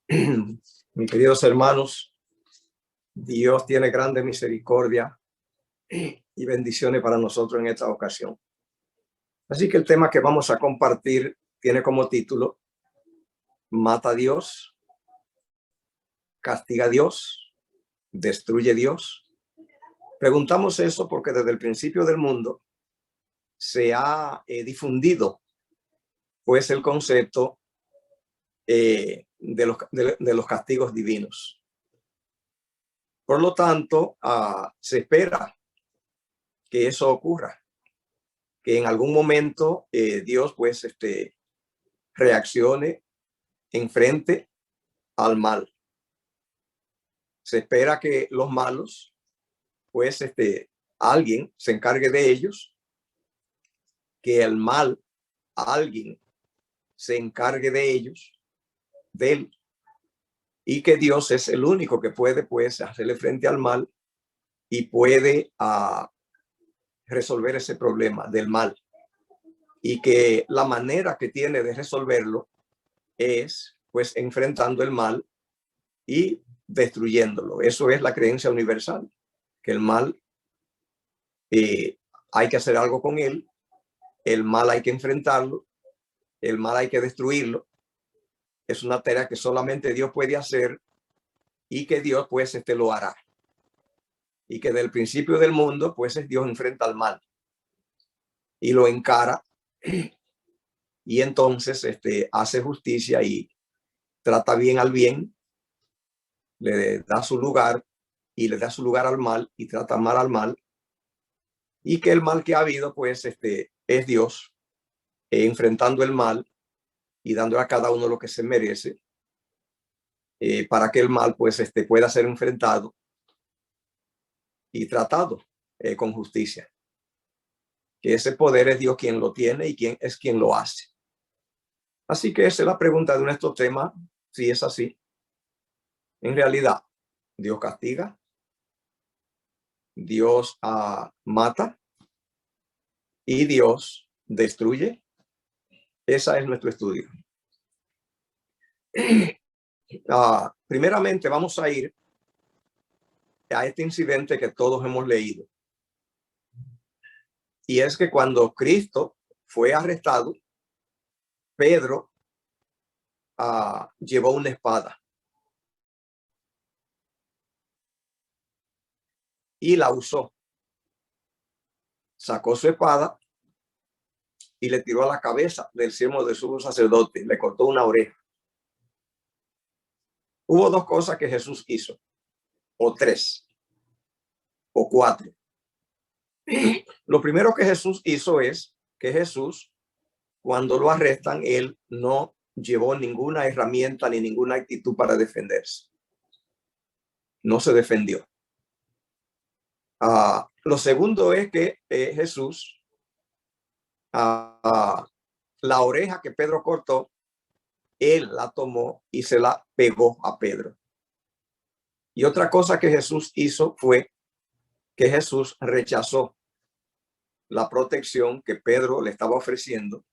Mis queridos hermanos, Dios tiene grande misericordia y bendiciones para nosotros en esta ocasión. Así que el tema que vamos a compartir tiene como título: mata a Dios, castiga a Dios, destruye a Dios. Preguntamos eso porque desde el principio del mundo se ha difundido pues el concepto de los castigos divinos. Por lo tanto, se espera que eso ocurra, que en algún momento Dios pues reaccione en frente al mal. Se espera que los malos pues alguien se encargue de ellos, que el mal alguien se encargue de ellos, de él, y que Dios es el único que puede pues hacerle frente al mal y puede resolver ese problema del mal, y que la manera que tiene de resolverlo es pues enfrentando el mal y destruyéndolo. Eso es la creencia universal, que el mal hay que hacer algo con él, el mal hay que enfrentarlo, el mal hay que destruirlo. Es una tarea que solamente Dios puede hacer y que Dios pues lo hará. Y que del principio del mundo pues Dios enfrenta al mal y lo encara, y entonces hace justicia y trata bien al bien, le da su lugar y le da su lugar al mal y trata mal al mal, y que el mal que ha habido pues es Dios enfrentando el mal y dándole a cada uno lo que se merece, para que el mal pues pueda ser enfrentado y tratado con justicia. Que ese poder es Dios quien lo tiene y quien lo hace. Así que esa es la pregunta de nuestro tema. Si es así, en realidad, Dios castiga, Dios mata y Dios destruye. Ese es nuestro estudio. Primeramente vamos a ir a este incidente que todos hemos leído. Y es que cuando Cristo fue arrestado, Pedro llevó una espada y la usó. Sacó su espada y le tiró a la cabeza del siervo de sumo sacerdote, le cortó una oreja. Hubo dos cosas que Jesús hizo, o tres, o cuatro. Lo primero que Jesús hizo es que Jesús, cuando lo arrestan, él no llevó ninguna herramienta ni ninguna actitud para defenderse. No se defendió. Lo segundo es que Jesús, la oreja que Pedro cortó, él la tomó y se la pegó a Pedro. Y otra cosa que Jesús hizo fue que Jesús rechazó la protección que Pedro le estaba ofreciendo.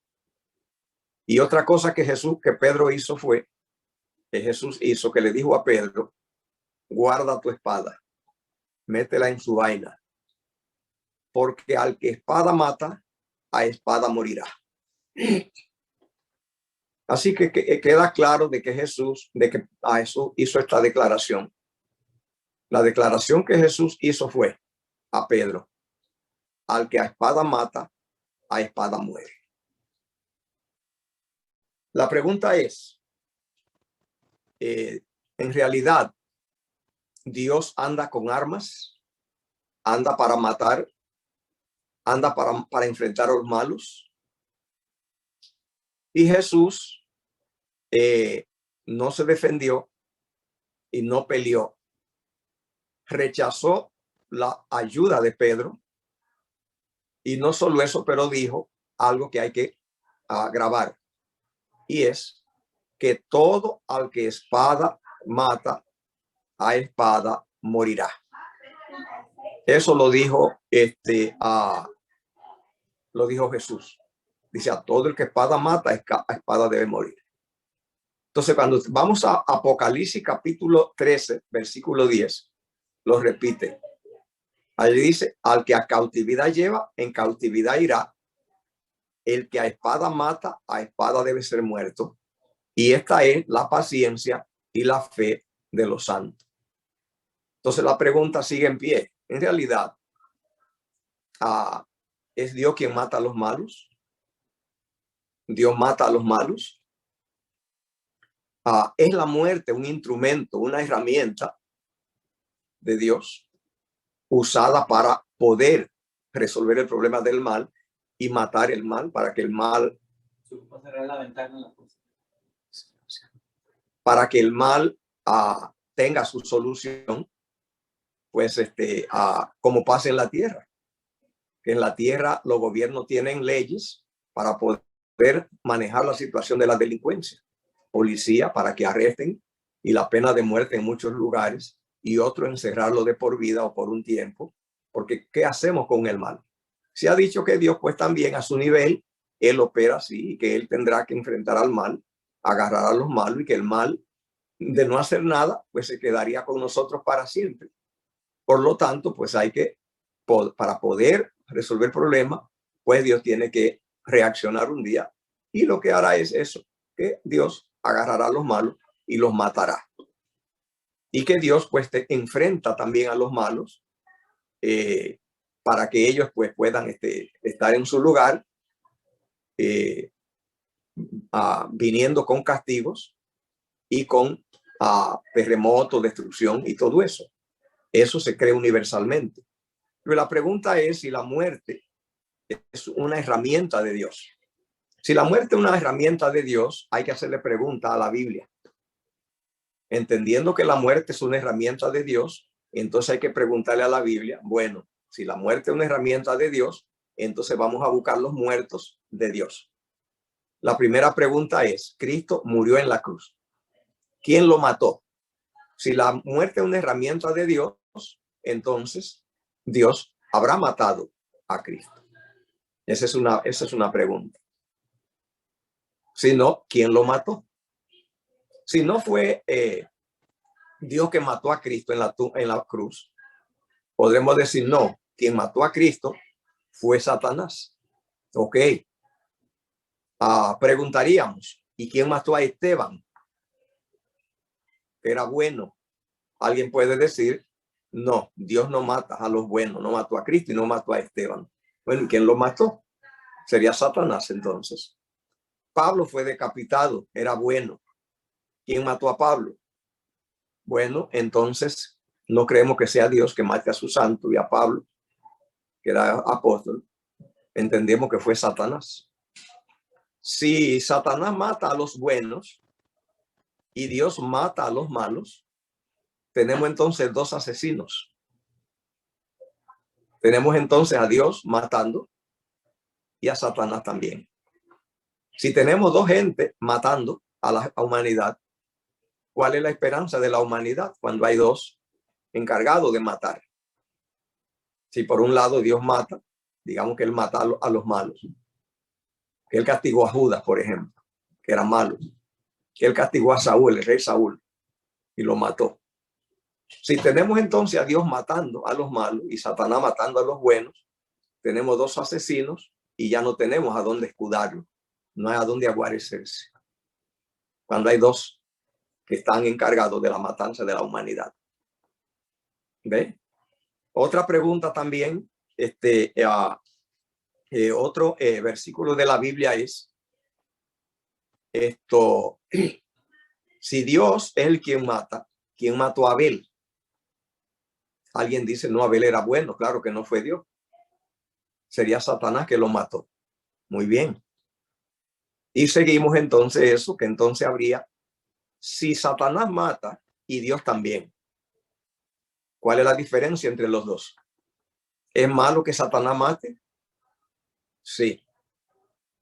Y otra cosa que Pedro hizo fue que Jesús hizo que le dijo a Pedro: guarda tu espada, métela en su vaina, porque al que espada mata, a espada morirá. Así que queda claro de que Jesús hizo esta declaración. La declaración que Jesús hizo fue a Pedro: al que a espada mata, a espada muere. La pregunta es, en realidad, ¿Dios anda con armas? ¿Anda para matar? ¿Anda para enfrentar a los malos? Y Jesús no se defendió y no peleó. Rechazó la ayuda de Pedro. Y no solo eso, pero dijo algo que hay que grabar. Y es que todo al que espada mata, a espada morirá. Eso lo dijo lo dijo Jesús. Dice: a todo el que espada mata, a espada debe morir. Entonces, cuando vamos a Apocalipsis capítulo 13, versículo 10, lo repite. Allí dice, al que a cautividad lleva, en cautividad irá. El que a espada mata, a espada debe ser muerto. Y esta es la paciencia y la fe de los santos. Entonces la pregunta sigue en pie. En realidad, ¿es Dios quien mata a los malos? ¿Dios mata a los malos? ¿Es la muerte un instrumento, una herramienta de Dios usada para poder resolver el problema del mal y matar el mal, para que el mal, para que el mal tenga su solución, pues como pasa en la tierra? Que en la tierra los gobiernos tienen leyes para poder manejar la situación de la delincuencia, policía para que arresten, y la pena de muerte en muchos lugares, y otro encerrarlo de por vida o por un tiempo, porque ¿qué hacemos con el mal? Se ha dicho que Dios pues también a su nivel, él opera así, y que él tendrá que enfrentar al mal, agarrar a los malos, y que el mal, de no hacer nada, pues se quedaría con nosotros para siempre. Por lo tanto, pues hay que, para poder resolver el problema, pues Dios tiene que reaccionar un día, y lo que hará es eso, que Dios agarrará a los malos y los matará. Y que Dios pues enfrenta también a los malos para que ellos pues puedan estar en su lugar, viniendo con castigos y con terremotos, destrucción y todo eso. Eso se cree universalmente. Pero la pregunta es si la muerte es una herramienta de Dios. Si la muerte es una herramienta de Dios, hay que hacerle pregunta a la Biblia. Entendiendo que la muerte es una herramienta de Dios, entonces hay que preguntarle a la Biblia, bueno, si la muerte es una herramienta de Dios, entonces vamos a buscar los muertos de Dios. La primera pregunta es, Cristo murió en la cruz. ¿Quién lo mató? Si la muerte es una herramienta de Dios, entonces Dios habrá matado a Cristo. Esa es una pregunta. Si no, ¿quién lo mató? Si no fue Dios que mató a Cristo en la cruz, podremos decir, no, quien mató a Cristo fue Satanás. Ok. Preguntaríamos, ¿y quién mató a Esteban? Que era bueno. Alguien puede decir, no, Dios no mata a los buenos, no mató a Cristo y no mató a Esteban. Bueno, ¿quién lo mató? Sería Satanás entonces. Pablo fue decapitado, era bueno. ¿Quién mató a Pablo? Bueno, entonces no creemos que sea Dios que mate a su santo, y a Pablo, que era apóstol, entendemos que fue Satanás. Si Satanás mata a los buenos y Dios mata a los malos, tenemos entonces dos asesinos. Tenemos entonces a Dios matando y a Satanás también. Si tenemos dos gente matando a la humanidad, ¿cuál es la esperanza de la humanidad cuando hay dos encargados de matar? Si por un lado Dios mata, digamos que él mata a los malos, que él castigó a Judas, por ejemplo, que era malo, que él castigó a Saúl, el rey Saúl, y lo mató. Si tenemos entonces a Dios matando a los malos y Satanás matando a los buenos, tenemos dos asesinos y ya no tenemos a dónde escudarlo, no hay a dónde aguarecerse, cuando hay dos que están encargados de la matanza de la humanidad. ¿Ve? Otra pregunta también, otro versículo de la Biblia es si Dios es el quien mata, ¿quién mató a Abel? Alguien dice, no, Abel era bueno. Claro que no fue Dios. Sería Satanás que lo mató. Muy bien. Y seguimos entonces eso, que entonces habría, si Satanás mata y Dios también, ¿cuál es la diferencia entre los dos? ¿Es malo que Satanás mate? Sí.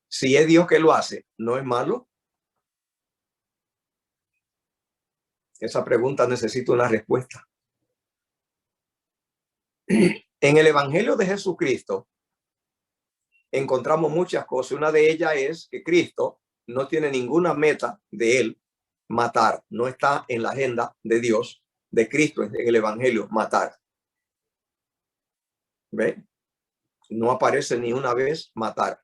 Si es Dios que lo hace, ¿no es malo? Esa pregunta necesita una respuesta. En el Evangelio de Jesucristo encontramos muchas cosas. Una de ellas es que Cristo no tiene ninguna meta de él matar. No está en la agenda de Dios, de Cristo, en el evangelio, matar. ¿Ve? No aparece ni una vez matar.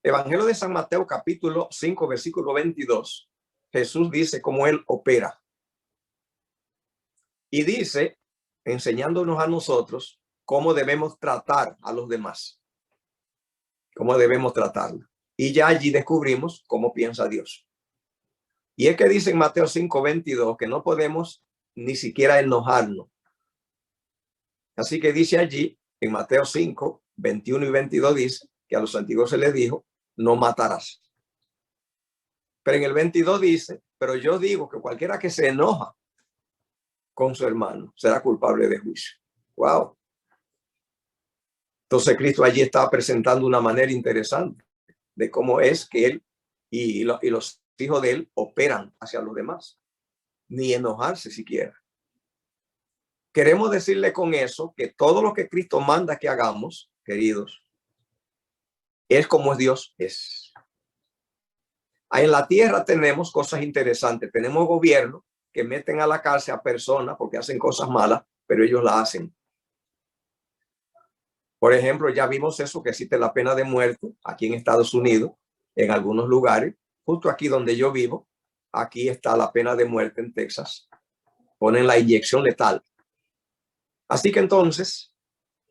Evangelio de San Mateo, capítulo 5, versículo 22. Jesús dice cómo él opera. Y dice, enseñándonos a nosotros cómo debemos tratar a los demás. Cómo debemos tratarlo. Y ya allí descubrimos cómo piensa Dios. Y es que dice en Mateo 5, 22 que no podemos ni siquiera enojarnos. Así que dice allí, en Mateo 5, 21 y 22 dice que a los antiguos se les dijo, no matarás. Pero en el 22 dice, pero yo digo que cualquiera que se enoja con su hermano será culpable de juicio. Wow. Entonces Cristo allí estaba presentando una manera interesante de cómo es que él y los hijos de él operan hacia los demás. Ni enojarse siquiera. Queremos decirle con eso que todo lo que Cristo manda que hagamos, queridos, es como Dios es. En la tierra tenemos cosas interesantes. Tenemos gobiernos que meten a la cárcel a personas porque hacen cosas malas, pero ellos la hacen. Por ejemplo, ya vimos eso, que existe la pena de muerte aquí en Estados Unidos, en algunos lugares. Justo aquí donde yo vivo, aquí está la pena de muerte en Texas. Ponen la inyección letal. Así que entonces,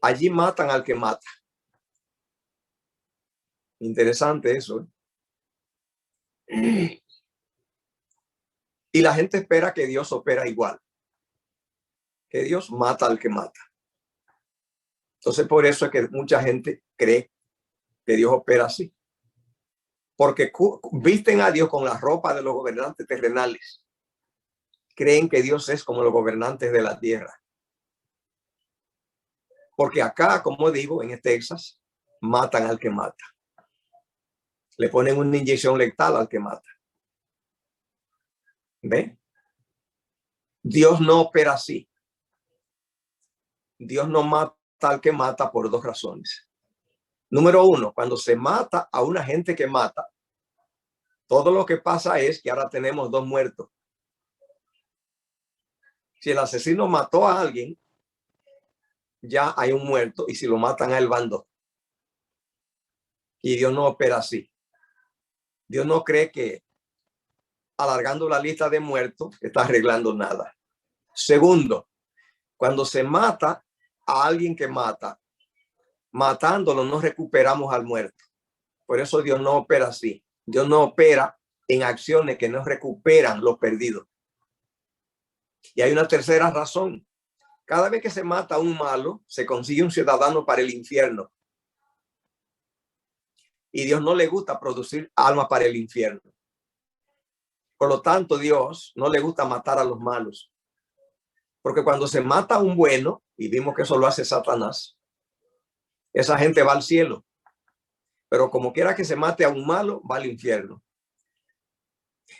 allí matan al que mata. Interesante eso. Y la gente espera que Dios opera igual. Que Dios mata al que mata. Entonces, por eso es que mucha gente cree que Dios opera así. Porque visten a Dios con la ropa de los gobernantes terrenales. Creen que Dios es como los gobernantes de la tierra. Porque acá, como digo, en Texas, matan al que mata. Le ponen una inyección letal al que mata. ¿Ve? Dios no opera así. Dios no mata al que mata por dos razones. Número uno, cuando se mata a una gente que mata, todo lo que pasa es que ahora tenemos dos muertos. Si el asesino mató a alguien, ya hay un muerto, y si lo matan a él van dos. Y Dios no opera así. Dios no cree que alargando la lista de muertos está arreglando nada. Segundo, cuando se mata a alguien que mata, matándolo no recuperamos al muerto. Por eso Dios no opera así. Dios no opera en acciones que no recuperan lo perdido. Y hay una tercera razón. Cada vez que se mata a un malo, se consigue un ciudadano para el infierno. Y Dios no le gusta producir almas para el infierno. Por lo tanto, Dios no le gusta matar a los malos. Porque cuando se mata a un bueno, y vimos que eso lo hace Satanás, esa gente va al cielo. Pero como quiera que se mate a un malo, va al infierno.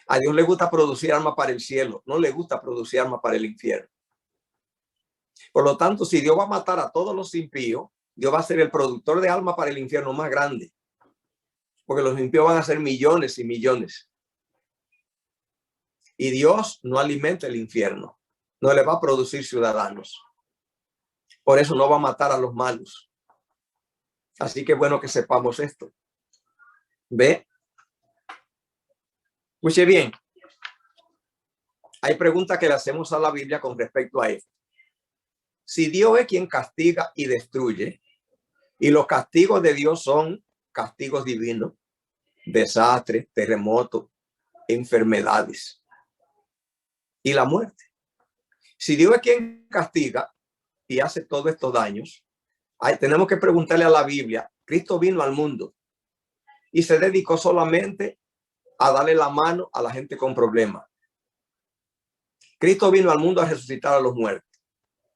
A Dios le gusta producir almas para el cielo, no le gusta producir almas para el infierno. Por lo tanto, si Dios va a matar a todos los impíos, Dios va a ser el productor de almas para el infierno más grande. Porque los impíos van a ser millones y millones. Y Dios no alimenta el infierno, no le va a producir ciudadanos. Por eso no va a matar a los malos. Así que bueno que sepamos esto. ¿Ve? Escuche bien. Hay preguntas que le hacemos a la Biblia con respecto a esto. Si Dios es quien castiga y destruye, y los castigos de Dios son castigos divinos, desastres, terremotos, enfermedades y la muerte. Si Dios es quien castiga y hace todos estos daños, tenemos que preguntarle a la Biblia. Cristo vino al mundo y se dedicó solamente a darle la mano a la gente con problemas. Cristo vino al mundo a resucitar a los muertos.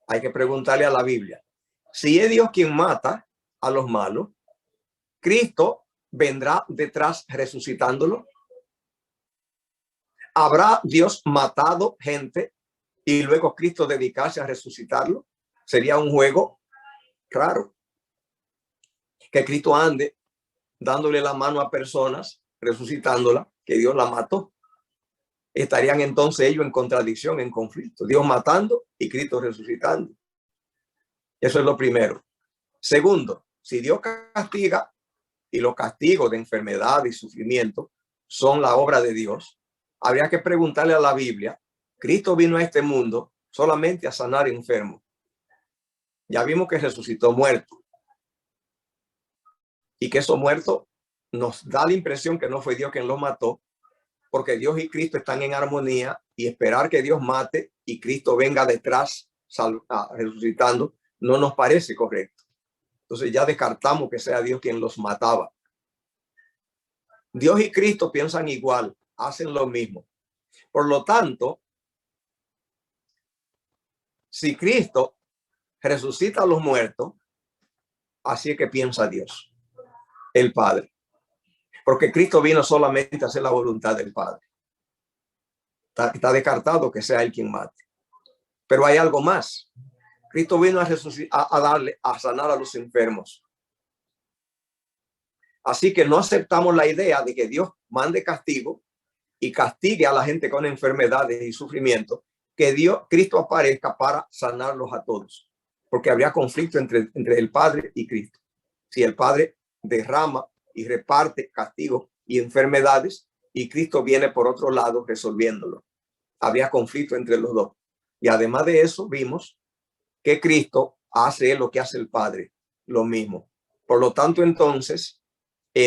Hay que preguntarle a la Biblia. Si es Dios quien mata a los malos, Cristo vendrá detrás resucitándolo. ¿Habrá Dios matado gente y luego Cristo dedicarse a resucitarlo? Sería un juego raro. Que Cristo ande dándole la mano a personas, resucitándola, que Dios la mató. Estarían entonces ellos en contradicción, en conflicto. Dios matando y Cristo resucitando. Eso es lo primero. Segundo, si Dios castiga y los castigos de enfermedad y sufrimiento son la obra de Dios, habría que preguntarle a la Biblia, Cristo vino a este mundo solamente a sanar enfermos. Ya vimos que resucitó muerto y que esos muertos nos da la impresión que no fue Dios quien los mató, porque Dios y Cristo están en armonía y esperar que Dios mate y Cristo venga detrás resucitando no nos parece correcto. Entonces ya descartamos que sea Dios quien los mataba. Dios y Cristo piensan igual, hacen lo mismo. Por lo tanto, si Cristo resucita a los muertos, así es que piensa Dios, el Padre. Porque Cristo vino solamente a hacer la voluntad del Padre. Está descartado que sea él quien mate. Pero hay algo más. Cristo vino a sanar a los enfermos. Así que no aceptamos la idea de que Dios mande castigo y castigue a la gente con enfermedades y sufrimiento, que Cristo aparezca para sanarlos a todos, porque habría conflicto entre el Padre y Cristo. Si el Padre derrama y reparte castigo y enfermedades y Cristo viene por otro lado resolviéndolo, habría conflicto entre los dos. Y además de eso vimos que Cristo hace lo que hace el Padre, lo mismo. Por lo tanto, entonces,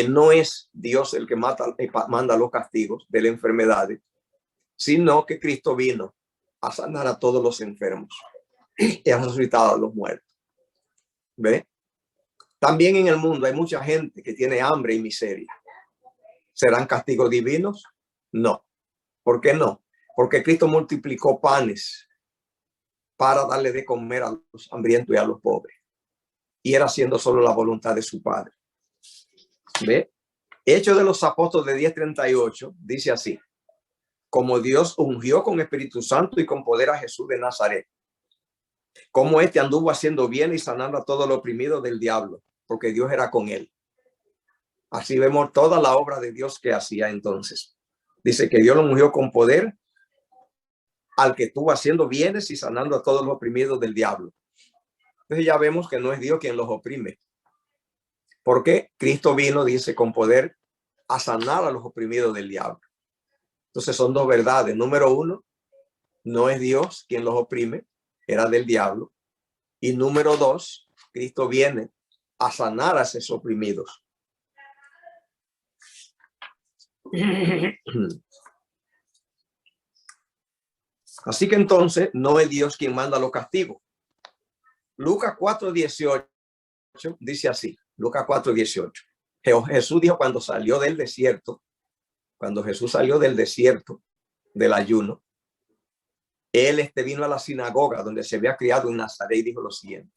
no es Dios el que manda los castigos de las enfermedades, sino que Cristo vino a sanar a todos los enfermos y a resucitar a los muertos. ¿Ve? También en el mundo hay mucha gente que tiene hambre y miseria. ¿Serán castigos divinos? No. ¿Por qué no? Porque Cristo multiplicó panes para darle de comer a los hambrientos y a los pobres. Y era haciendo solo la voluntad de su Padre. ¿Ve? Hechos de los Apóstoles de 10:38 dice así: como Dios ungió con Espíritu Santo y con poder a Jesús de Nazaret, como este anduvo haciendo bien y sanando a todos los oprimidos del diablo, porque Dios era con él. Así vemos toda la obra de Dios que hacía entonces. Dice que Dios lo ungió con poder al que estuvo haciendo bienes y sanando a todos los oprimidos del diablo. Entonces ya vemos que no es Dios quien los oprime, porque Cristo vino, dice, con poder a sanar a los oprimidos del diablo. Entonces son dos verdades. Número uno, no es Dios quien los oprime, era del diablo. Y número dos, Cristo viene a sanar a esos oprimidos. Así que entonces no es Dios quien manda los castigos. Lucas 4:18 dice así, Lucas 4:18. Jesús dijo cuando Jesús salió del desierto del ayuno, él vino a la sinagoga donde se había criado en Nazaret y dijo lo siguiente: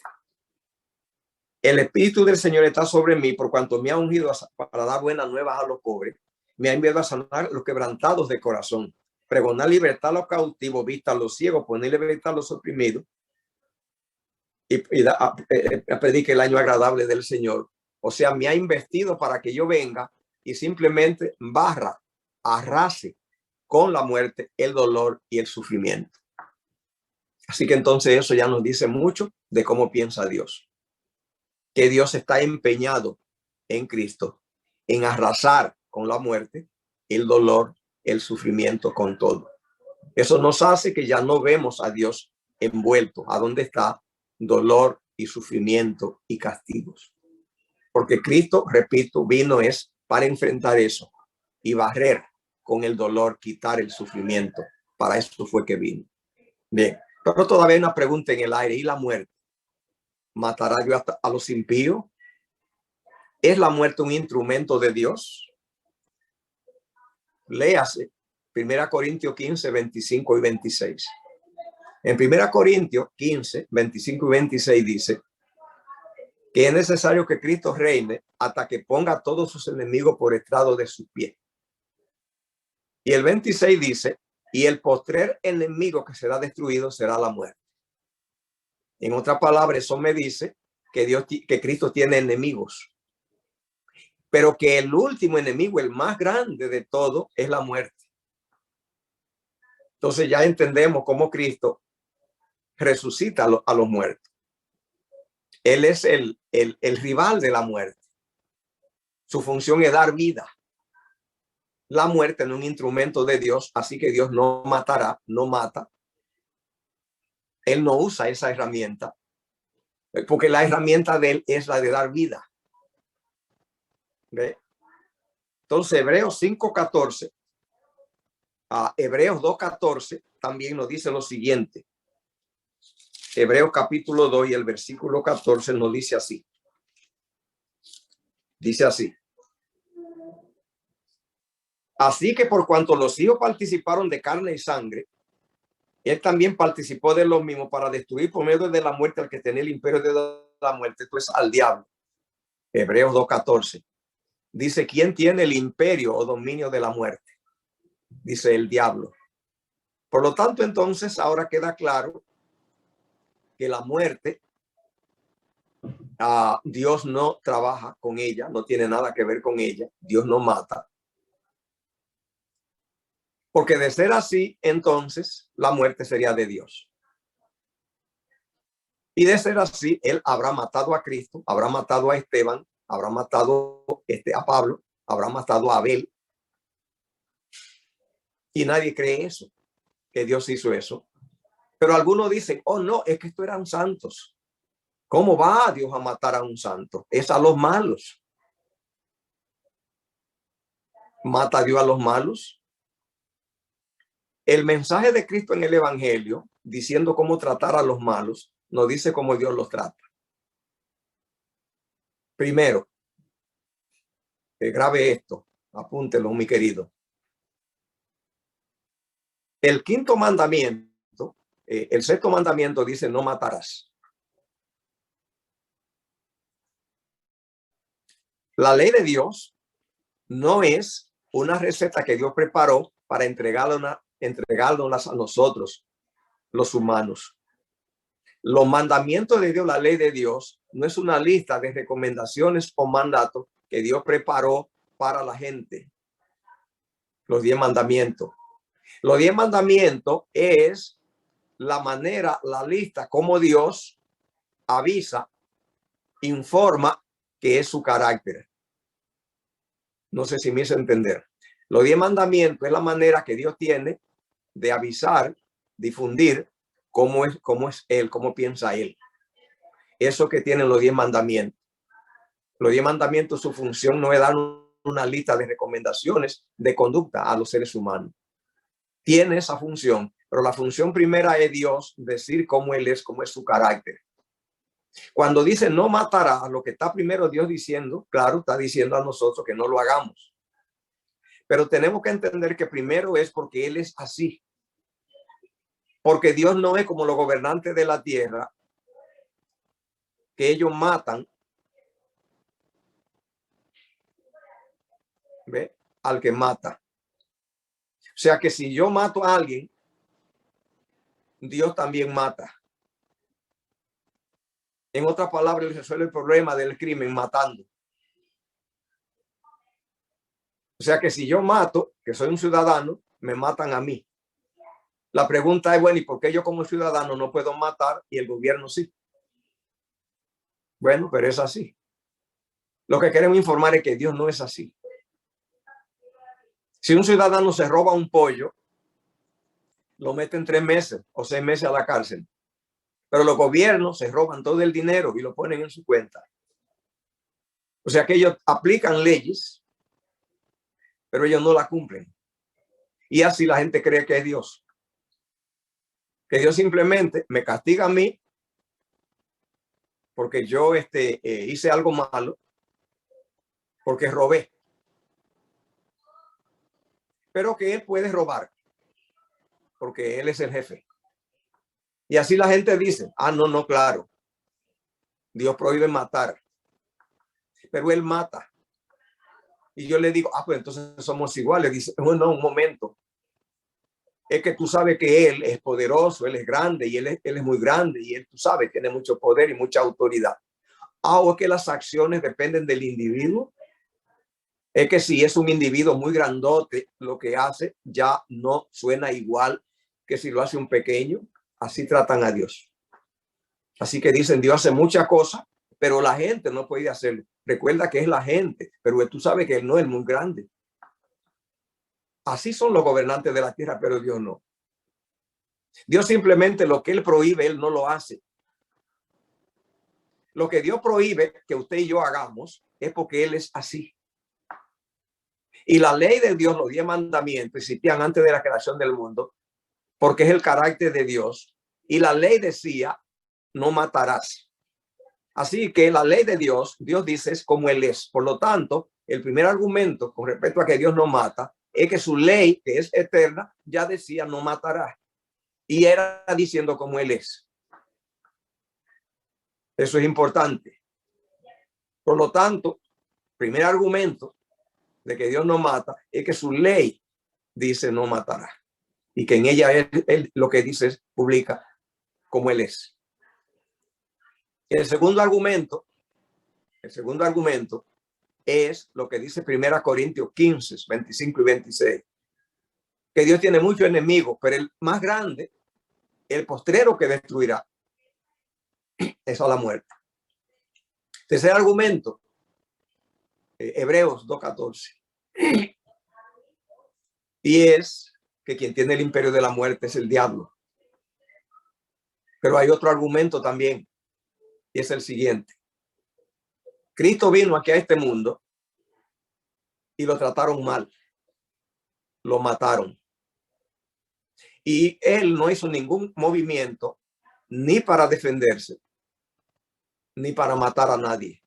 el Espíritu del Señor está sobre mí por cuanto me ha ungido para dar buenas nuevas a los pobres, me ha enviado a sanar los quebrantados de corazón, pregonar libertad a los cautivos, vista a los ciegos, poner libertad a los oprimidos y predique el año agradable del Señor. O sea, me ha investido para que yo venga y simplemente arrase con la muerte, el dolor y el sufrimiento. Así que entonces eso ya nos dice mucho de cómo piensa Dios. Que Dios está empeñado en Cristo, en arrasar con la muerte, el dolor, el sufrimiento, con todo. Eso nos hace que ya no vemos a Dios envuelto a donde está dolor y sufrimiento y castigos. Porque Cristo, repito, vino es para enfrentar eso y barrer con el dolor, quitar el sufrimiento. Para eso fue que vino. Bien, pero todavía hay una pregunta en el aire: ¿y la muerte? ¿Matará Dios a los impíos? ¿Es la muerte un instrumento de Dios? Léase 1 Corintios 15, 25 y 26. En 1 Corintios 15, 25 y 26 dice que es necesario que Cristo reine hasta que ponga a todos sus enemigos por estrado de sus pies. Y el 26 dice: y el postrer enemigo que será destruido será la muerte. En otras palabras, eso me dice que Cristo tiene enemigos, pero que el último enemigo, el más grande de todo, es la muerte. Entonces ya entendemos cómo Cristo resucita a los muertos. Él es el rival de la muerte. Su función es dar vida. La muerte no es un instrumento de Dios, así que Dios no matará, no mata. Él no usa esa herramienta, porque la herramienta de él es la de dar vida. ¿Ve? Entonces, Hebreos 5:14 a Hebreos 2:14 también nos dice lo siguiente. Hebreos capítulo 2 y el versículo 14 nos dice así. Dice así. Así que por cuanto los hijos participaron de carne y sangre, él también participó de lo mismo para destruir por medio de la muerte al que tenía el imperio de la muerte, pues al diablo. Hebreos 2:14. Dice, ¿quién tiene el imperio o dominio de la muerte? Dice el diablo. Por lo tanto, entonces, ahora queda claro que la muerte, Dios no trabaja con ella, no tiene nada que ver con ella. Dios no mata. Porque de ser así, entonces, la muerte sería de Dios. Y de ser así, él habrá matado a Cristo, habrá matado a Esteban, habrá matado a Pablo, habrá matado a Abel. Y nadie cree eso, que Dios hizo eso. Pero algunos dicen, oh no, es que estos eran santos. ¿Cómo va Dios a matar a un santo? Es a los malos. ¿Mata a Dios a los malos? El mensaje de Cristo en el Evangelio, diciendo cómo tratar a los malos, nos dice cómo Dios los trata. Primero, grabe esto, apúntelo, mi querido. El quinto mandamiento, el sexto mandamiento dice, no matarás. La ley de Dios no es una receta que Dios preparó para entregarla a nosotros, los humanos. Los mandamientos de Dios, la ley de Dios, no es una lista de recomendaciones o mandatos que Dios preparó para la gente. Los 10 mandamientos. Los 10 mandamientos es la manera, la lista, como Dios avisa, informa que es su carácter. No sé si me hice entender. Los 10 mandamientos es la manera que Dios tiene de avisar, difundir cómo es Él, cómo piensa Él. Eso que tienen los 10 mandamientos. Los 10 mandamientos, su función no es dar una lista de recomendaciones de conducta a los seres humanos. Tiene esa función, pero la función primera es Dios decir cómo Él es, cómo es su carácter. Cuando dice no matará, lo que está primero Dios diciendo, claro, está diciendo a nosotros que no lo hagamos. Pero tenemos que entender que primero es porque Él es así. Porque Dios no es como los gobernantes de la tierra, que ellos matan, ¿ve?, al que mata. O sea que si yo mato a alguien, Dios también mata. En otras palabras, Él resuelve el problema del crimen matando. O sea que si yo mato, que soy un ciudadano, me matan a mí. La pregunta es, bueno, ¿y por qué yo como ciudadano no puedo matar y el gobierno sí? Bueno, pero es así. Lo que queremos informar es que Dios no es así. Si un ciudadano se roba un pollo, lo meten 3 meses o 6 meses a la cárcel. Pero los gobiernos se roban todo el dinero y lo ponen en su cuenta. O sea que ellos aplican leyes, pero ellos no la cumplen. Y así la gente cree que es Dios. Que Dios simplemente me castiga a mí porque yo hice algo malo, porque robé. Pero que Él puede robar, porque Él es el jefe. Y así la gente dice, no, claro. Dios prohíbe matar, pero Él mata. Y yo le digo, pues entonces somos iguales. Dice, no, un momento. Es que tú sabes que Él es poderoso, Él es grande y él es muy grande y Él, tú sabes, tiene mucho poder y mucha autoridad. O es que las acciones dependen del individuo. Es que si es un individuo muy grandote, lo que hace ya no suena igual que si lo hace un pequeño, así tratan a Dios. Así que dicen, Dios hace muchas cosas, pero la gente no puede hacerlo. Recuerda que es la gente, pero tú sabes que Él no es muy grande. Así son los gobernantes de la tierra, pero Dios no. Dios simplemente lo que Él prohíbe, Él no lo hace. Lo que Dios prohíbe que usted y yo hagamos es porque Él es así. Y la ley de Dios, los 10 mandamientos, existían antes de la creación del mundo, porque es el carácter de Dios. Y la ley decía, no matarás. Así que la ley de Dios, Dios dice, es como Él es. Por lo tanto, el primer argumento con respecto a que Dios no mata es que su ley, que es eterna, ya decía, no matará. Y era diciendo como Él es. Eso es importante. Por lo tanto, primer argumento de que Dios no mata es que su ley dice no matará. Y que en ella él lo que dice es publica como Él es. El segundo argumento es lo que dice 1 Corintios 15, 25 y 26. Que Dios tiene muchos enemigos, pero el más grande, el postrero que destruirá, es a la muerte. Tercer argumento, Hebreos 2:14. Y es que quien tiene el imperio de la muerte es el diablo. Pero hay otro argumento también, y es el siguiente. Cristo vino aquí a este mundo y lo trataron mal. Lo mataron. Y Él no hizo ningún movimiento ni para defenderse, ni para matar a nadie.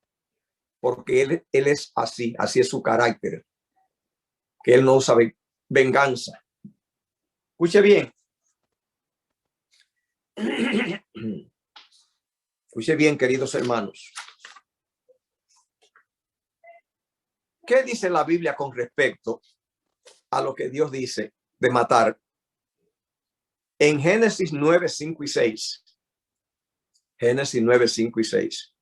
Porque él es así es su carácter. Que Él no usa venganza. Escuche bien. Escuche bien, queridos hermanos. ¿Qué dice la Biblia con respecto a lo que Dios dice de matar? En Génesis 9, 5 y 6. Génesis 9, 5 y 6.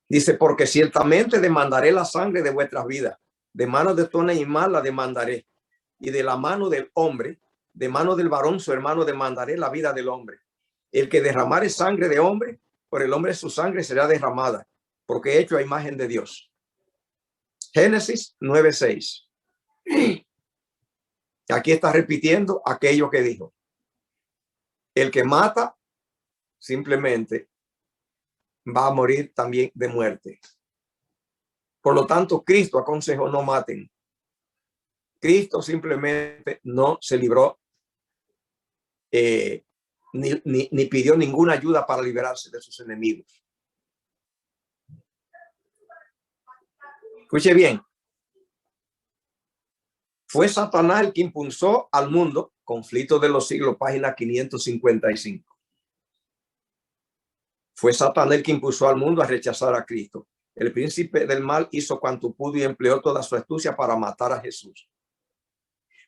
Dice, porque ciertamente demandaré la sangre de vuestras vidas. De mano de todo animal la demandaré. Y de la mano del hombre, de mano del varón su hermano, demandaré la vida del hombre. El que derramare sangre de hombre, por el hombre su sangre será derramada, porque hecho a imagen de Dios. Génesis 9:6. Aquí está repitiendo aquello que dijo. El que mata simplemente va a morir también de muerte. Por lo tanto, Cristo aconsejó no maten. Cristo simplemente no se libró ni pidió ninguna ayuda para liberarse de sus enemigos. Escuche bien. Fue Satanás el que impulsó al mundo, conflicto de los siglos, página 555. Fue Satanás el que impulsó al mundo a rechazar a Cristo. El príncipe del mal hizo cuanto pudo y empleó toda su astucia para matar a Jesús.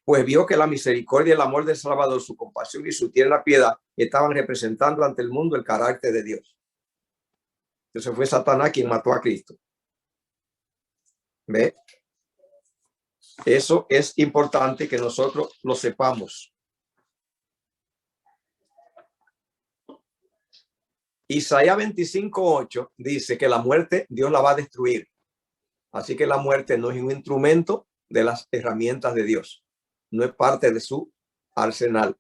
Pues vio que la misericordia y el amor del Salvador, su compasión y su tierna piedad estaban representando ante el mundo el carácter de Dios. Entonces fue Satanás quien mató a Cristo. ¿Ve? Eso es importante que nosotros lo sepamos. Isaías 25:8 dice que la muerte Dios la va a destruir. Así que la muerte no es un instrumento de las herramientas de Dios. No es parte de su arsenal.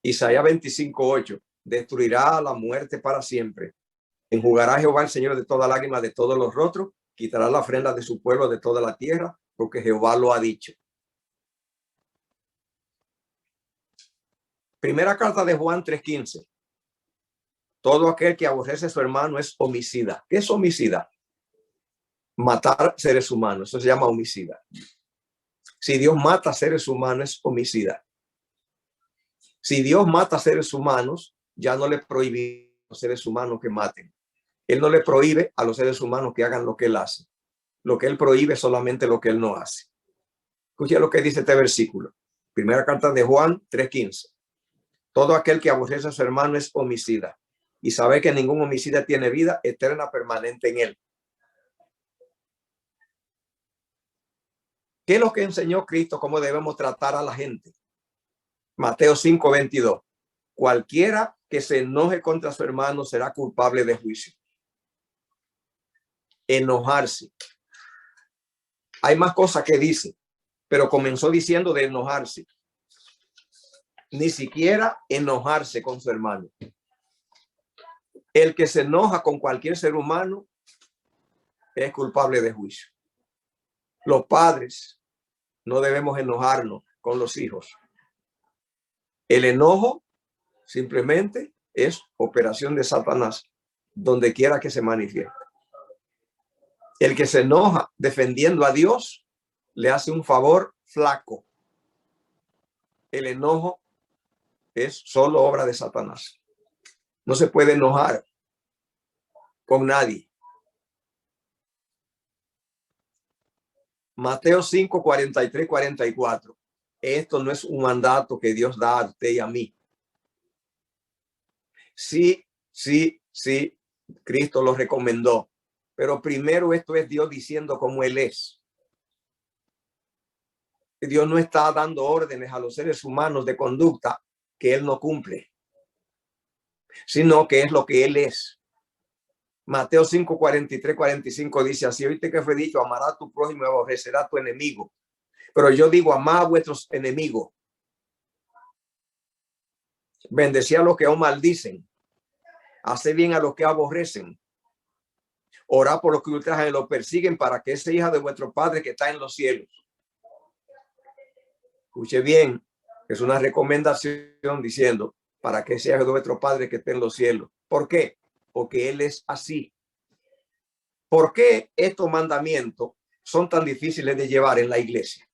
Isaías 25:8 destruirá a la muerte para siempre. Enjugará Jehová el Señor de toda lágrima de todos los rostros. Quitará la ofrenda de su pueblo de toda la tierra, porque Jehová lo ha dicho. Primera carta de Juan 3:15. Todo aquel que aborrece a su hermano es homicida. ¿Qué es homicida? Matar seres humanos. Eso se llama homicida. Si Dios mata seres humanos, es homicida. Si Dios mata seres humanos, ya no le prohíbe a los seres humanos que maten. Él no le prohíbe a los seres humanos que hagan lo que Él hace. Lo que Él prohíbe es solamente lo que Él no hace. Escucha lo que dice este versículo. Primera carta de Juan 3:15. Todo aquel que aborrece a su hermano es homicida. Y sabe que ningún homicida tiene vida eterna permanente en él. ¿Qué es lo que enseñó Cristo? ¿Cómo debemos tratar a la gente? Mateo 5:22. Cualquiera que se enoje contra su hermano será culpable de juicio. Enojarse. Hay más cosas que dice, pero comenzó diciendo de enojarse. Ni siquiera enojarse con su hermano. El que se enoja con cualquier ser humano es culpable de juicio. Los padres no debemos enojarnos con los hijos. El enojo simplemente es operación de Satanás, donde quiera que se manifieste. El que se enoja defendiendo a Dios le hace un favor flaco. El enojo es solo obra de Satanás. No se puede enojar con nadie. Mateo 5, 43, 44. Esto no es un mandato que Dios da a usted y a mí. Sí, Cristo lo recomendó. Pero primero esto es Dios diciendo cómo Él es. Dios no está dando órdenes a los seres humanos de conducta que Él no cumple, sino que es lo que Él es. Mateo 5, 43, 45 dice así: oíste que fue dicho, amará a tu prójimo y aborrecerá a tu enemigo. Pero yo digo, amad a vuestros enemigos. Bendecid a los que aún maldicen. Haced bien a los que aborrecen. Orad por los que ultrajan y los persiguen, para que esa hija de vuestro Padre que está en los cielos. Escuche bien, es una recomendación diciendo, para que sea de vuestro Padre que esté en los cielos. ¿Por qué? Porque Él es así. ¿Por qué estos mandamientos son tan difíciles de llevar en la iglesia?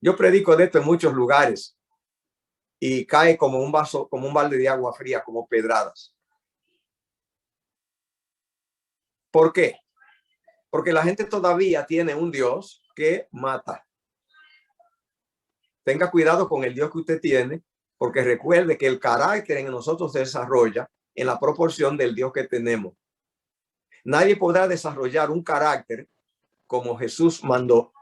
Yo predico de esto en muchos lugares y cae como un vaso, como un balde de agua fría, como pedradas. ¿Por qué? Porque la gente todavía tiene un Dios que mata. Tenga cuidado con el Dios que usted tiene, porque recuerde que el carácter en nosotros se desarrolla en la proporción del Dios que tenemos. Nadie podrá desarrollar un carácter como Jesús mandó,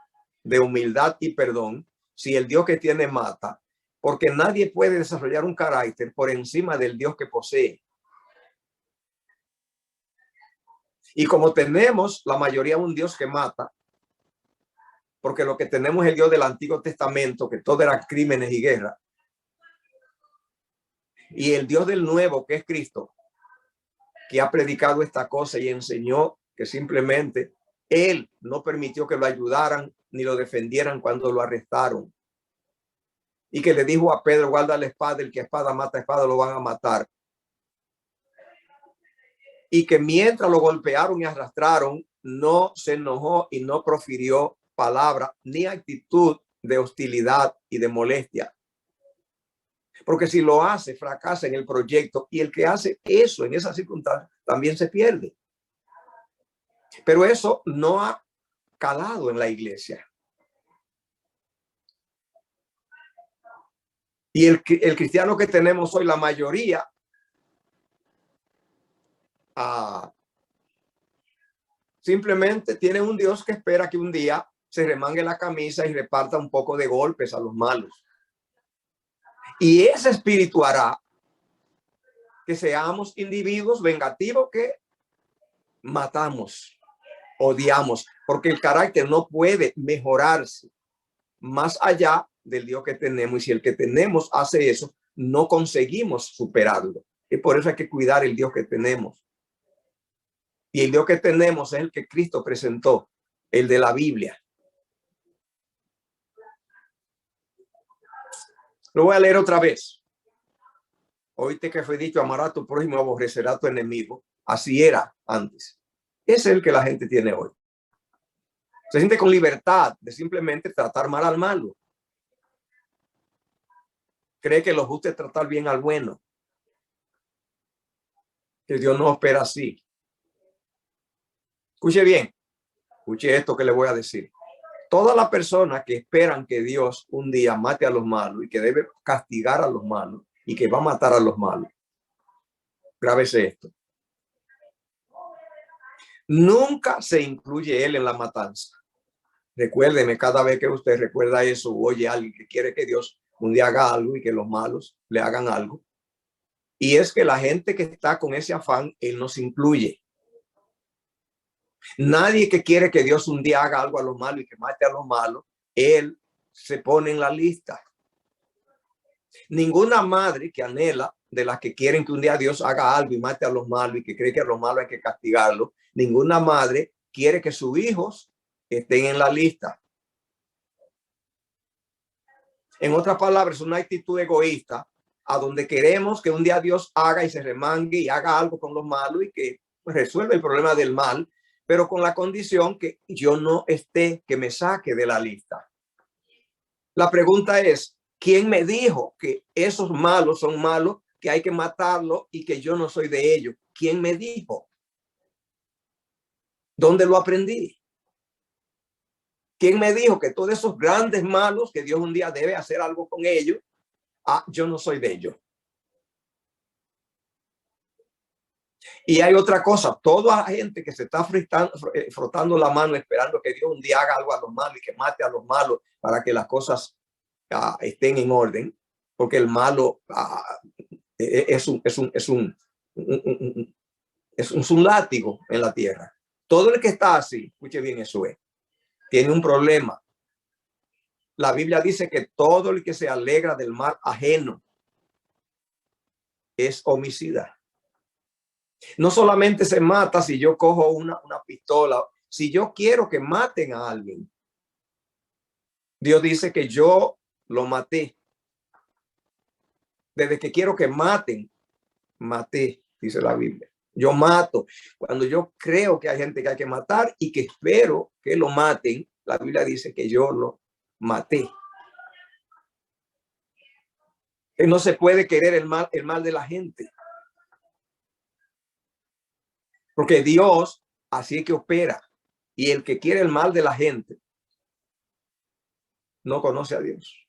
de humildad y perdón, si el Dios que tiene mata, porque nadie puede desarrollar un carácter por encima del Dios que posee. Y como tenemos la mayoría un Dios que mata, porque lo que tenemos es el Dios del Antiguo Testamento, que todo era crímenes y guerra, y el Dios del Nuevo, que es Cristo, que ha predicado esta cosa y enseñó que simplemente Él no permitió que lo ayudaran ni lo defendieran cuando lo arrestaron. Y que le dijo a Pedro, guarda la espada, el que espada mata espada lo van a matar. Y que mientras lo golpearon y arrastraron, no se enojó y no profirió palabra ni actitud de hostilidad y de molestia. Porque si lo hace, fracasa en el proyecto, y el que hace eso en esa circunstancia también se pierde. Pero eso no ha calado en la iglesia. Y el cristiano que tenemos hoy, la mayoría, simplemente tiene un Dios que espera que un día se remangue la camisa y reparta un poco de golpes a los malos. Y ese espíritu hará que seamos individuos vengativos que matamos, odiamos, porque el carácter no puede mejorarse más allá del Dios que tenemos. Y si el que tenemos hace eso, no conseguimos superarlo. Y por eso hay que cuidar el Dios que tenemos. Y el Dios que tenemos es el que Cristo presentó, el de la Biblia. Lo voy a leer otra vez. Oíste que fue dicho, amará a tu prójimo, aborrecerá a tu enemigo. Así era antes. Ese es el que la gente tiene hoy. Se siente con libertad de simplemente tratar mal al malo. Cree que lo justo es tratar bien al bueno. Que Dios no opera así. Escuche bien. Escuche esto que le voy a decir. Todas las personas que esperan que Dios un día mate a los malos y que debe castigar a los malos y que va a matar a los malos. Grábese esto. Nunca se incluye Él en la matanza. Recuérdeme, cada vez que usted recuerda eso, oye a alguien que quiere que Dios un día haga algo y que los malos le hagan algo. Y es que la gente que está con ese afán, él nos incluye. Nadie que quiere que Dios un día haga algo a los malos y que mate a los malos, él se pone en la lista. Ninguna madre que anhela, de las que quieren que un día Dios haga algo y mate a los malos y que cree que a los malos hay que castigarlos, ninguna madre quiere que sus hijos estén en la lista. En otras palabras, es una actitud egoísta a donde queremos que un día Dios haga y se remangue y haga algo con los malos y que resuelva el problema del mal, pero con la condición que yo no esté, que me saque de la lista. La pregunta es, ¿quién me dijo que esos malos son malos, que hay que matarlos y que yo no soy de ellos? ¿Quién me dijo? ¿Dónde lo aprendí? ¿Quién me dijo que todos esos grandes malos, que Dios un día debe hacer algo con ellos, yo no soy de ellos? Y hay otra cosa, toda la gente que se está frotando la mano esperando que Dios un día haga algo a los malos y que mate a los malos para que las cosas estén en orden, porque el malo es un látigo en la tierra. Todo el que está así, escuche bien, eso es, tiene un problema. La Biblia dice que todo el que se alegra del mal ajeno es homicida. No solamente se mata si yo cojo una pistola, si yo quiero que maten a alguien, Dios dice que yo lo maté. Desde que quiero que maten, maté, dice la Biblia. Yo mato. Cuando yo creo que hay gente que hay que matar y que espero que lo maten, la Biblia dice que yo lo maté. Que no se puede querer el mal de la gente. Porque Dios así es que opera. Y el que quiere el mal de la gente no conoce a Dios.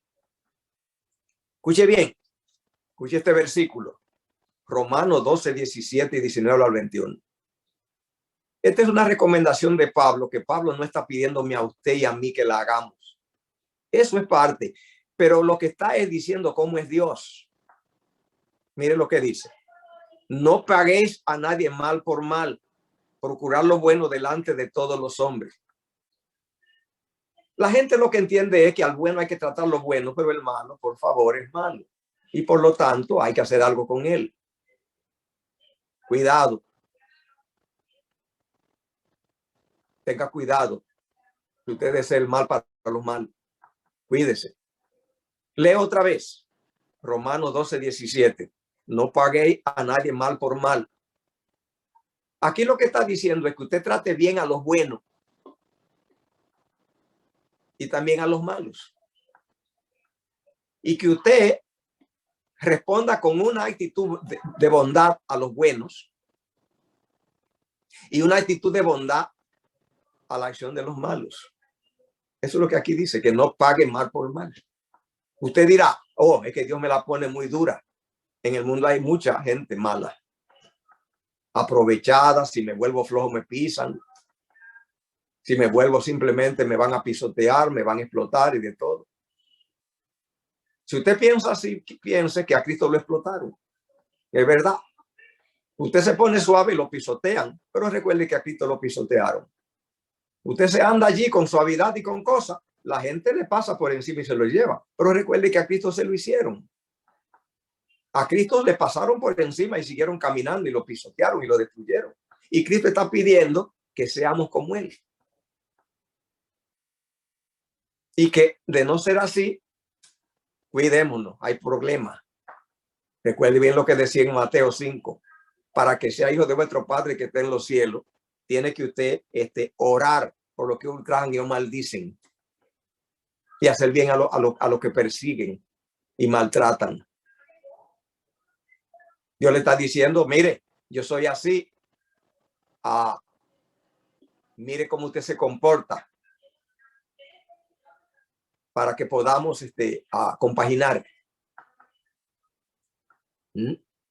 Escuche bien. Escuche este versículo. Romanos 12, 17 y 19 al 21. Esta es una recomendación de Pablo, que Pablo no está pidiéndome a usted y a mí que la hagamos. Eso es parte. Pero lo que está es diciendo cómo es Dios. Mire lo que dice. No paguéis a nadie mal por mal. Procurar lo bueno delante de todos los hombres. La gente lo que entiende es que al bueno hay que tratarlo bueno, pero el malo, por favor, es malo. Y por lo tanto hay que hacer algo con él. Cuidado. Tenga cuidado. Si usted desea el mal para los malos, cuídese. Leo otra vez. Romanos 12, 17. No paguéis a nadie mal por mal. Aquí lo que está diciendo es que usted trate bien a los buenos y también a los malos. Y que usted responda con una actitud de bondad a los buenos y una actitud de bondad a la acción de los malos. Eso es lo que aquí dice, que no pague mal por mal. Usted dirá, oh, es que Dios me la pone muy dura. En el mundo hay mucha gente mala, aprovechada. Si me vuelvo flojo me pisan. Si me vuelvo simplemente me van a pisotear, me van a explotar y de todo. Si usted piensa así, piense que a Cristo lo explotaron. Es verdad. Usted se pone suave y lo pisotean, pero recuerde que a Cristo lo pisotearon. Usted se anda allí con suavidad y con cosas, la gente le pasa por encima y se lo lleva. Pero recuerde que a Cristo se lo hicieron. A Cristo le pasaron por encima y siguieron caminando y lo pisotearon y lo destruyeron. Y Cristo está pidiendo que seamos como él. Y que de no ser así, cuidémonos, hay problemas. Recuerde bien lo que decía en Mateo 5. Para que sea hijo de vuestro Padre que está en los cielos, tiene que usted orar por lo que ultrajan y maldicen. Y hacer bien a lo que persiguen y maltratan. Dios le está diciendo, mire, yo soy así. Mire cómo usted se comporta. Para que podamos compaginar.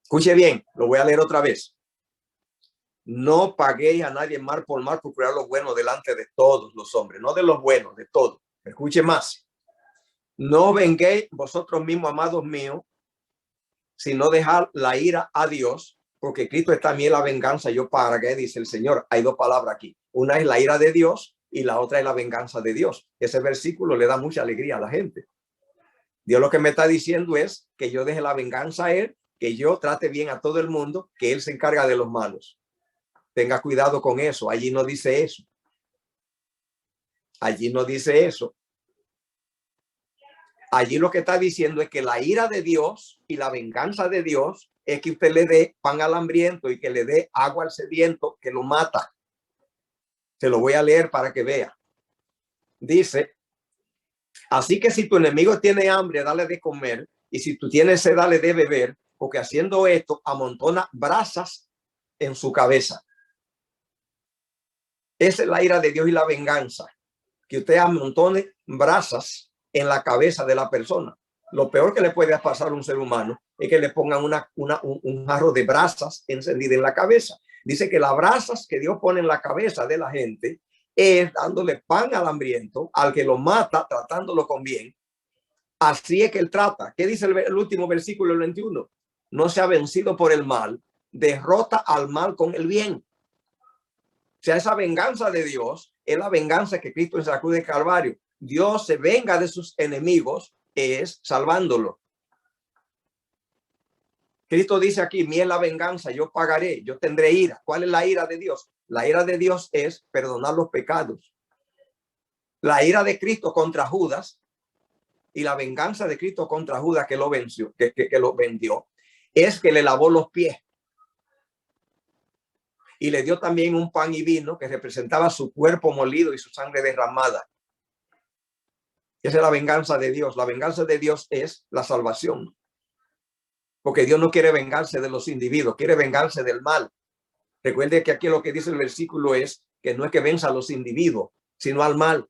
Escuche bien, lo voy a leer otra vez. No paguéis a nadie mal por mal, procurar lo bueno delante de todos los hombres, no de los buenos, de todos. Escuche más. No venguéis vosotros mismos, amados míos, sino dejad la ira a Dios, porque Cristo es también la venganza. Yo pagaré, dice el Señor. Hay dos palabras aquí. Una es la ira de Dios y la otra es la venganza de Dios. Ese versículo le da mucha alegría a la gente. Dios lo que me está diciendo es que yo deje la venganza a Él, que yo trate bien a todo el mundo, que Él se encarga de los malos. Tenga cuidado con eso. Allí no dice eso. Allí no dice eso. Allí lo que está diciendo es que la ira de Dios y la venganza de Dios es que usted le dé pan al hambriento y que le dé agua al sediento, que lo mata. Se lo voy a leer para que vea. Dice, así que si tu enemigo tiene hambre, dale de comer, y si tú tienes sed, dale de beber, porque haciendo esto amontona brasas en su cabeza. Esa es la ira de Dios y la venganza, que usted amontone brasas en la cabeza de la persona. Lo peor que le puede pasar a un ser humano es que le pongan un jarro de brasas encendida en la cabeza. Dice que las brasas que Dios pone en la cabeza de la gente es dándole pan al hambriento, al que lo mata, tratándolo con bien. Así es que él trata. ¿Qué dice el último versículo, el 21? No se ha vencido por el mal, derrota al mal con el bien. O sea, esa venganza de Dios es la venganza que Cristo en la cruz de Calvario. Dios se venga de sus enemigos, es salvándolo. Cristo dice aquí, mía es la venganza, yo pagaré, yo tendré ira. ¿Cuál es la ira de Dios? La ira de Dios es perdonar los pecados. La ira de Cristo contra Judas y la venganza de Cristo contra Judas que lo venció, que lo vendió, es que le lavó los pies. Y le dio también un pan y vino que representaba su cuerpo molido y su sangre derramada. Esa es la venganza de Dios. La venganza de Dios es la salvación. Porque Dios no quiere vengarse de los individuos, quiere vengarse del mal. Recuerde que aquí lo que dice el versículo es que no es que venza a los individuos, sino al mal.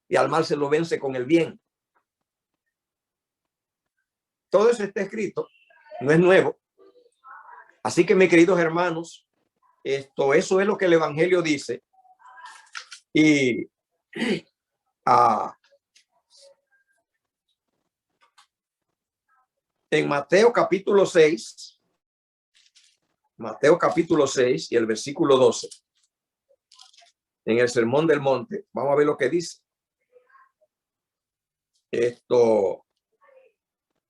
Y al mal se lo vence con el bien. Todo eso está escrito, no es nuevo. Así que, mis queridos hermanos, eso es lo que el Evangelio dice. Y en Mateo capítulo 6, y el versículo 12, en el Sermón del Monte, vamos a ver lo que dice.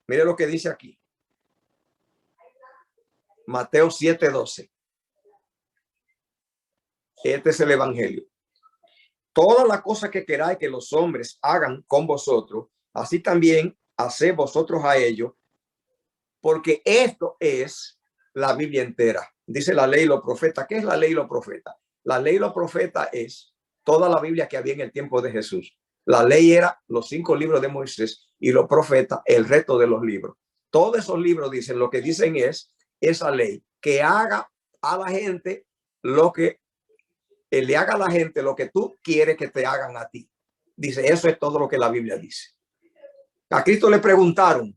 Mire lo que dice aquí. Mateo 7:12. Este es el Evangelio. Todas las cosas que queráis que los hombres hagan con vosotros, así también haced vosotros a ellos, porque esto es la Biblia entera. Dice la ley y los profetas. ¿Qué es la ley y los profetas? La ley y los profetas es toda la Biblia que había en el tiempo de Jesús. La ley era los 5 libros de Moisés y los profetas el resto de los libros. Todos esos libros dicen, lo que dicen es esa ley, que haga a la gente lo que le haga a la gente lo que tú quieres que te hagan a ti. Dice, eso es todo lo que la Biblia dice. A Cristo le preguntaron,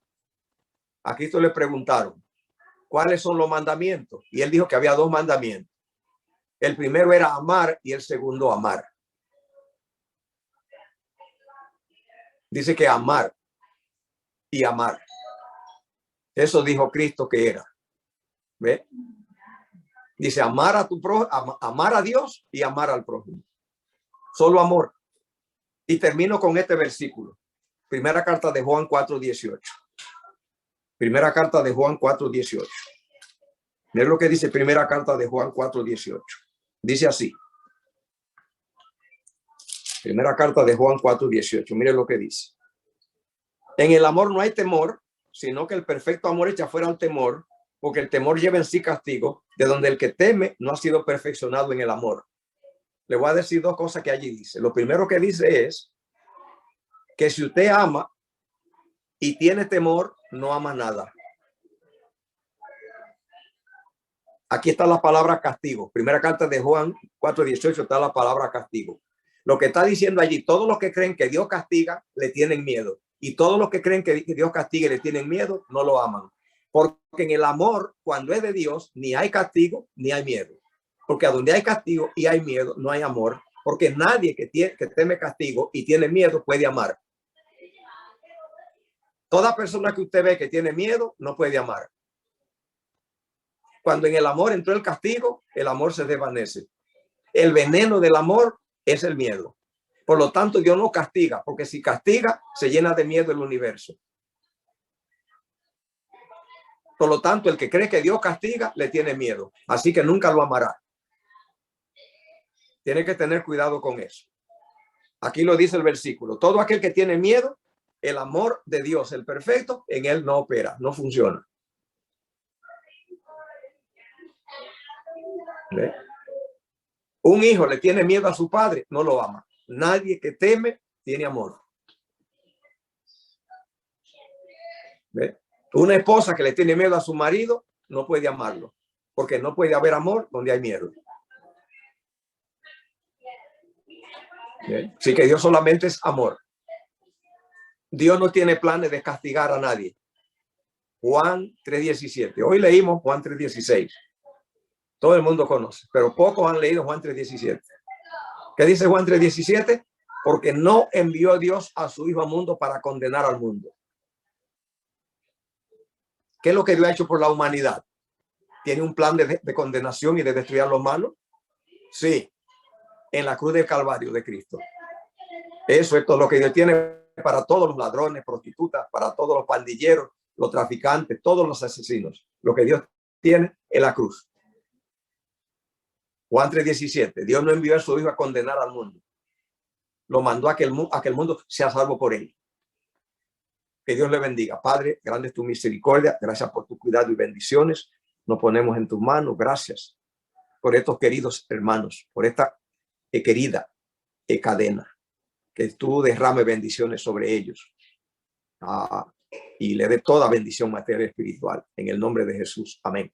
¿cuáles son los mandamientos? Y él dijo que había 2 mandamientos. El primero era amar y el segundo amar. Dice que amar y amar. Eso dijo Cristo que era. ¿Ve? Dice amar a tu prójimo, amar a Dios y amar al prójimo. Solo amor. Y termino con este versículo. Primera carta de Juan 4:18. Primera carta de Juan 4:18. Mira lo que dice primera carta de Juan 4:18. Dice así. Primera carta de Juan 4:18. Mire lo que dice. En el amor no hay temor, sino que el perfecto amor echa fuera el temor, porque el temor lleva en sí castigo, de donde el que teme no ha sido perfeccionado en el amor. Le voy a decir 2 cosas que allí dice. Lo primero que dice es que si usted ama y tiene temor, no ama nada. Aquí está la palabra castigo. Primera carta de Juan 4:18 está la palabra castigo. Lo que está diciendo allí, todos los que creen que Dios castiga, le tienen miedo. Y todos los que creen que Dios castiga y le tienen miedo, no lo aman. Porque en el amor, cuando es de Dios, ni hay castigo, ni hay miedo. Porque a donde hay castigo y hay miedo, no hay amor. Porque nadie que teme castigo y tiene miedo puede amar. Toda persona que usted ve que tiene miedo no puede amar. Cuando en el amor entró el castigo, el amor se desvanece. El veneno del amor es el miedo. Por lo tanto, Dios no castiga, porque si castiga, se llena de miedo el universo. Por lo tanto, el que cree que Dios castiga, le tiene miedo. Así que nunca lo amará. Tiene que tener cuidado con eso. Aquí lo dice el versículo. Todo aquel que tiene miedo, el amor de Dios, el perfecto, en él no opera, no funciona. ¿Ve? Un hijo le tiene miedo a su padre, no lo ama. Nadie que teme tiene amor. ¿Ve? Una esposa que le tiene miedo a su marido no puede amarlo, porque no puede haber amor donde hay miedo. ¿Ve? Así que Dios solamente es amor. Dios no tiene planes de castigar a nadie. Juan 3:17. Hoy leímos Juan 3:16. Todo el mundo conoce, pero pocos han leído Juan 3:17. ¿Qué dice Juan 3:17? Porque no envió Dios a su Hijo al mundo para condenar al mundo. ¿Qué es lo que Dios ha hecho por la humanidad? ¿Tiene un plan de condenación y de destruir a los malos? Sí, en la cruz del Calvario de Cristo. Eso es todo lo que Dios tiene para todos los ladrones, prostitutas, para todos los pandilleros, los traficantes, todos los asesinos. Lo que Dios tiene en la cruz. Juan 3:17. Dios no envió a su Hijo a condenar al mundo. Lo mandó a que el mundo sea salvo por él. Que Dios le bendiga. Padre, grande es tu misericordia. Gracias por tu cuidado y bendiciones. Nos ponemos en tus manos. Gracias por estos queridos hermanos, por esta querida cadena. Que tú derrame bendiciones sobre ellos. Y le dé toda bendición material y espiritual. En el nombre de Jesús. Amén.